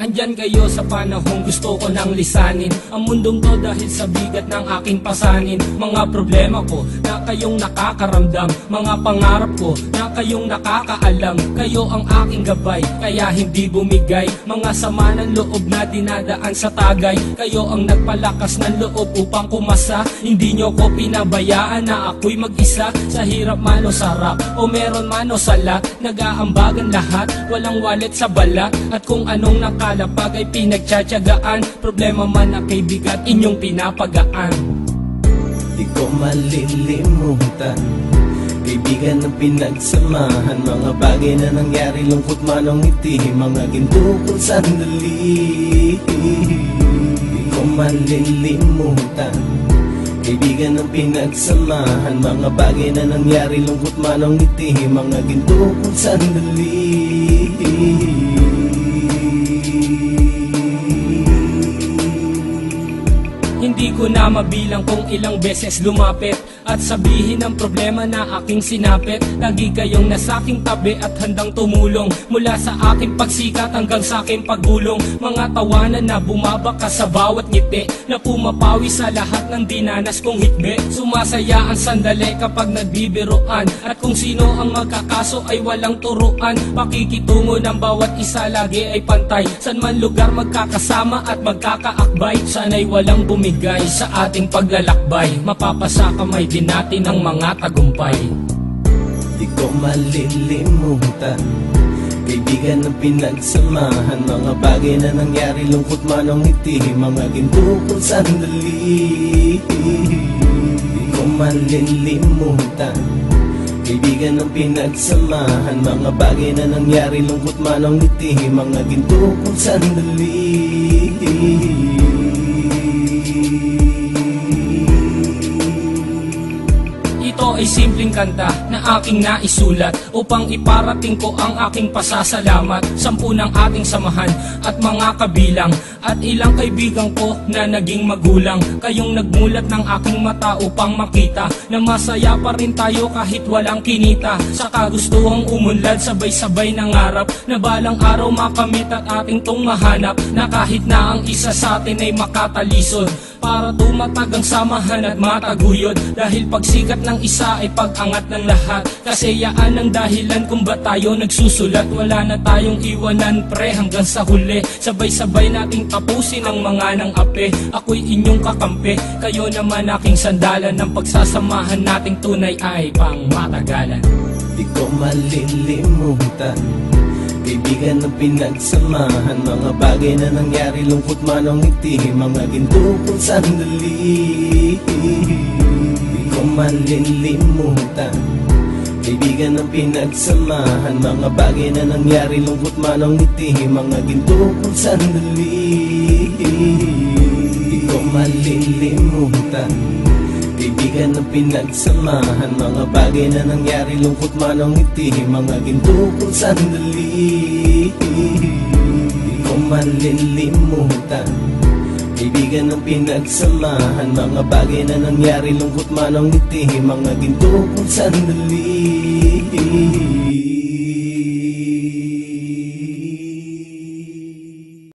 Andyan kayo sa panahong gusto ko nang lisanin ang mundong to dahil sa bigat ng aking pasanin. Mga problema ko na kayong nakakaramdam, mga pangarap ko na kayong nakakaalam. Kayo ang aking gabay, kaya hindi bumigay. Mga sama ng loob na dinadaan sa tagay, kayo ang nagpalakas ng loob upang kumasa. Hindi nyo ko pinabayaan na ako'y mag-isa. Sa hirap man o sarap, o meron man o sala, nag-aambagan lahat, walang walet sa balat. At kung anong nakalapag ay pinagtsatsagaan, problema man na kay bigat, inyong pinapagaan. Di ko malilimutan, kaibigan ng pinagsamahan, mga bagay na nangyari, lungkot man o ngiti, mga ginto kong sandali. Di ko malilimutan, kaibigan ng pinagsamahan, mga bagay na nangyari, lungkot man o ngiti, mga ginto kong sandali. Hindi ko na mabilang kung ilang beses lumapit at sabihin ang problema na aking sinapit. Lagi kayong nasa aking tabi at handang tumulong, mula sa aking pagsikat hanggang sa aking paggulong. Mga tawanan na bumabaka sa bawat ngiti, na pumapawi sa lahat ng dinanas kong hikbi. Sumasaya ang sandali kapag nagbibiruan, at kung sino ang magkakaso ay walang turuan. Pakikitungo ng bawat isa lagi ay pantay, san man lugar magkakasama at magkakaakbay. Sana'y walang bumigay sa ating paglalakbay, mapapasa kamay din natin ang mga tagumpay. Di ko malilimutan, kaibigan ng pinagsamahan, mga bagay na nangyari, lungkot man o ngiti, mga ginto kong sandali. Di ko malilimutan, kaibigan ng pinagsamahan, mga bagay na nangyari, lungkot man o ngiti, mga ginto kong sandali. Ito ay simpleng kanta na aking naisulat upang iparating ko ang aking pasasalamat. 10 ng ating samahan at mga kabilang, at ilang kaibigan ko na naging magulang. Kayong nagmulat ng aking mata upang makita na masaya pa rin tayo kahit walang kinita. Sa kagustuhang umunlad, sabay-sabay nangarap na balang araw makamit at ating tong mahanap, na kahit na ang isa sa atin ay makatalisod, para tumatag ang samahan at mataguyod. Dahil pagsikat ng isa ay pag-angat ng lahat, kasi yaan ang dahilan kung ba tayo nagsusulat. Wala na tayong iwanan pre hanggang sa huli, sabay-sabay nating tapusin ang mga nang ape. Ako'y inyong kakampi, kayo naman aking sandalan, ng pagsasamahan nating tunay ay pang matagalan. Di ko malilimutan, kaibigan ng pinagsamahan, mga bagay na nangyari, lungkot man o ngiti, mga ginto kong sandali. Di ko malilimutan, kaibigan ng pinagsamahan, mga bagay na nangyari, lungkot man o ngiti, mga ginto kong sandali. Di ko malilimutan, kaibigan ng pinagsamahan, mga bagay na nangyari, lungkot man o ngiti, mga ginto kong sandali. Di ko malilimutan, kaibigan ng pinagsamahan, mga bagay na nangyari, lungkot man o ngiti, mga ginto kong sandali.